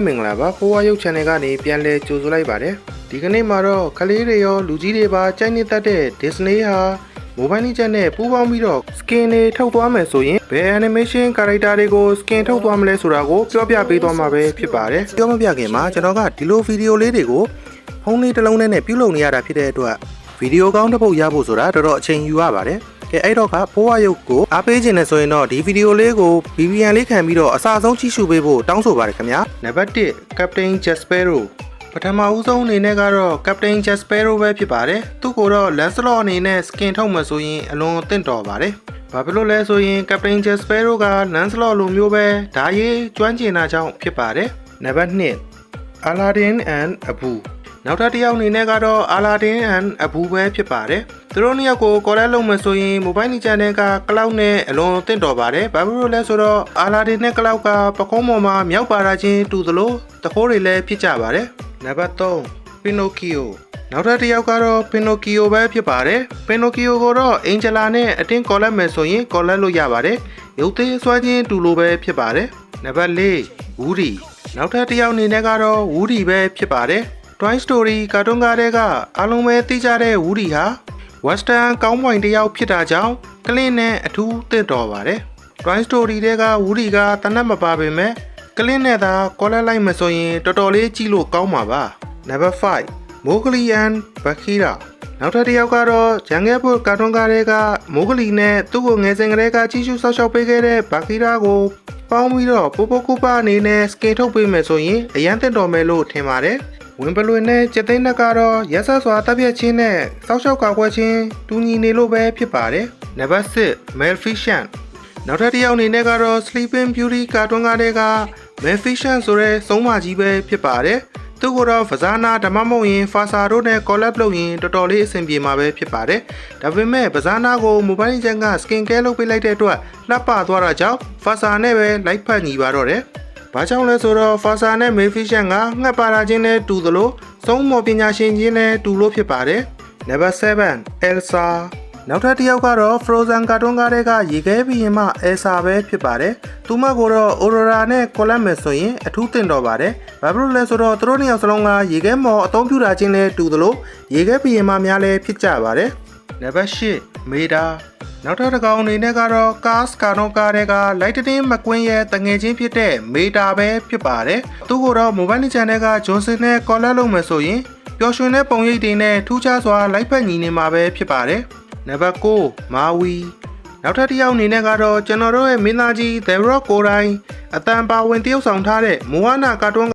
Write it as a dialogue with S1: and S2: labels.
S1: မင်္ဂလာပါဖိုးဝါရုပ် channel ကနေပြန်လည်ကြိုဆိုလိုက်ပါတယ်ဒီကနေ့မှာတော့ကလေးတွေရောလူကြီးတွေပါကြိုက်နေတတ်တဲ့ Disney ဟာ Mobile Legends နဲ့ပူးပေါင်းပြီးတော့ skin တွေထုတ်သွားမယ်ဆိုရင်ဘယ် animation character တွေကို skin ထုတ်သွားမလဲဆိုတာကိုပြောပြပေးသွားမှာပဲဖြစ်ပါတယ်ပြောမပြခင်မှာကျွန်တော်ကဒီလိုဗီဒီယိုလေးတွေကိုဖုန်းလေးတစ်လုံးနဲ့ပြုလုပ်နေရတာဖြစ်တဲ့အတွက်ဗီဒီယိုကောင်းတစ်ပုဒ်ရဖို့ဆိုတာတော်တော်အချိန်ယူရပါတယ်အဲ့တော့ကဖိုးဝါရုပ်ကိုအားပေးခြင်းနဲ့ဆိုရင်တော့ဒီဗီဒီယိုလေးကို VPN လေးခံပြီးတော့အစားဆုံးကြည့်ရှုပေးဖို့တောင်းဆိုပါတယ်ခင်ဗျာနံပါတ်1 Captain Jack Sparrow ပထမဦးဆုံးအနေနဲ့ကတော့ Captain Jack Sparrow ပဲဖြစ်ပါတယ်သူ့ကိုတော့ Lancelot အနေနဲ့ skin ထုတ်မှဆိုရင်အလွန်သင့်တော်ပါတယ်ဘာဖြစ်လို့လဲဆိုရင် Captain Jack Sparrow က Lancelot လိုမျိုးပဲဓာရေးကျွမ်းကျင်တာကြောင့်ဖြစ်ပါတယ်နံပါတ်2 Aladdin and Abuနောက်ထပ်တစ်ယောက်အနေနဲ့ကတော့ Aladdin and Abu ပဲဖြစ်ပါတယ်သူတို့နှစ်ယောက်ကိုကော်လက်လုပ်မယ်ဆိုရင် Mobile Legends က Cloud နဲ့အလွန်သင့်တော်ပါတယ်ဘာဖြစ်လို့လဲဆိုတော့ Aladdin နဲ့ Cloud ကပကုံးပေါ်မှာမြောက်ပါတာချင်းတူသလိုတခိုးတွေလည်းဖြစ်ကြပါတယ်နံပါတ်3 Pinocchio နောက်ထပ်တစ်ယောက်ကတော့ Pinocchio ပဲဖြစ်ပါတယ် Pinocchio ကိုတော့ Angela နဲ့အတင်းကော်လက်မယ်ဆိုရင်ကော်လက်လို့ရပါတယ်ရုပ်သေးဆွဲခြင်းတူလိုပဲဖြစ်ပါတယ်နံပါတ်4 Woody နောက်ထပ်တစ်ယောက်အနေနဲ့ကတော့ Woody ပဲဖြစ်ပါတယ် Toy Story ကာတွန်းကားတွေကအားလုံးပဲသိကြတဲ့ Woody ဟာ Western ကောင်းပွိုင်တစ်ယောက်ဖြစ်တာကြောင့်ကလင်းနဲ့အထူးသင့်တော်ပါတယ် Toy Story တွေက Woody ကတနတ်မပါပေမဲ့ကလင်းနဲ့သာကော်လက်လိုက်မဆိုရင်တော်တော်လေးကြည့်လို့ကောင်းပါပါနံပါတ်5 Mowgli and Bagheera နောက်ထပ်တစ်ယောက်ကတော့ Jungle Book ကာတွန်းကားတွေက Mowgli နဲ့သူ့ကိုငယ်စဉ်ကတည်းကကြီးစုဆောက်ရှောက်ပေးခဲ့တဲ့ Bagheera ကိုပေါင်းပြီးတော့ပိုပိုကူပါအနေနဲ့ skin ထုတ်ပေးမယ်ဆိုရင်အရန်သင့်တော်မယ်လို့ထင်ပါတယ်ဝင်ပလွင်နဲ့ကျက်သိန်းနဲ့ကတော့ရက်ဆက်စွာတပ်ပြက်ချင်းနဲ့စောက်ရှောက်ကာကွယ်ချင်းတူညီနေလို့ပဲဖြစ်ပါတယ်နံပါတ်6 Maleficent နောက်ထပ်တစ်ယောက်အနေနဲ့ကတော့ Sleeping Beauty ကာတွန်းကားတွေက Maleficent ဆိုတဲ့စုံးမကြီးပဲဖြစ်ပါတယ်သူ့ကိုတော့ဖဇာနာဓမ္မမဟုတ်ရင်ဖာစာတို့နဲ့ collab လုပ်ရင်တော်တော်လေးအဆင်ပြေမှာပဲဖြစ်ပါတယ်ဒါပေမဲ့ဖဇာနာကို Mobile Legends က skin care လုပ်ပေးလိုက်တဲ့အတွက်လှပသွားတာကြောင့်ဖာစာနဲ့ပဲလိုက်ဖက်ညီပါတော့တယ်ဘာကြောင့်လဲဆိုတော့ Fasa နဲ့ Maleficent ကငှက်ပါလာခြင်းနဲ့တူသလိုစုံမော်ပညာရှင်ချင်းနဲ့တူလို့ဖြစ်ပါတယ်နံပါတ်7 Elsa နောက်ထပ်တစ်ယောက်ကတော့ Frozen ကာတွန်းကားတွေကရေခဲဘီရင်မှ Elsa ပဲဖြစ်ပါတယ်သူမကိုတော့ Aurora နဲ့ collab မယ်ဆိုရင်အထူးသင့်တော်ပါတယ်ဘာဖြစ်လို့လဲဆိုတော့သူတို့နှစ်ယောက်စလုံးကရေခဲမော်အသုံးပြုတာချင်းနဲ့တူသလိုရေခဲဘီရင်မှများလည်းဖြစ်ကြပါတယ်နံပါတ်8 Maidaနောက်ထပ်တစ်ကောင်အနေနဲ့ကတော့ Cars ကာတွန်းကားတွေက Lightning McQueen ရဲ့တငယ်ချင်းဖြစ်တဲ့ Maida ပဲဖြစ်ပါတယ်သူကိုတော့ Mobile Legends က Johnson နဲ့ collab လုပ်မယ်ဆိုရင်ပျော်ရွှင်တဲ့ပုံရိပ်တွေနဲ့ထူးခြားစွာလိုက်ဖက်ညီနေမှာပဲဖြစ်ပါတယ်နံပါတ်9 Maui နောက်ထပ်တစ်ယောက်အနေနဲ့ကတော့ကျွန်တော်တို့ရဲ့မင်းသားကြီး The Rock ကိုယ်တိုင်အတန်ပါဝင်တရုပ်ဆောင်ထားတဲ့ Moana ကာတွန်း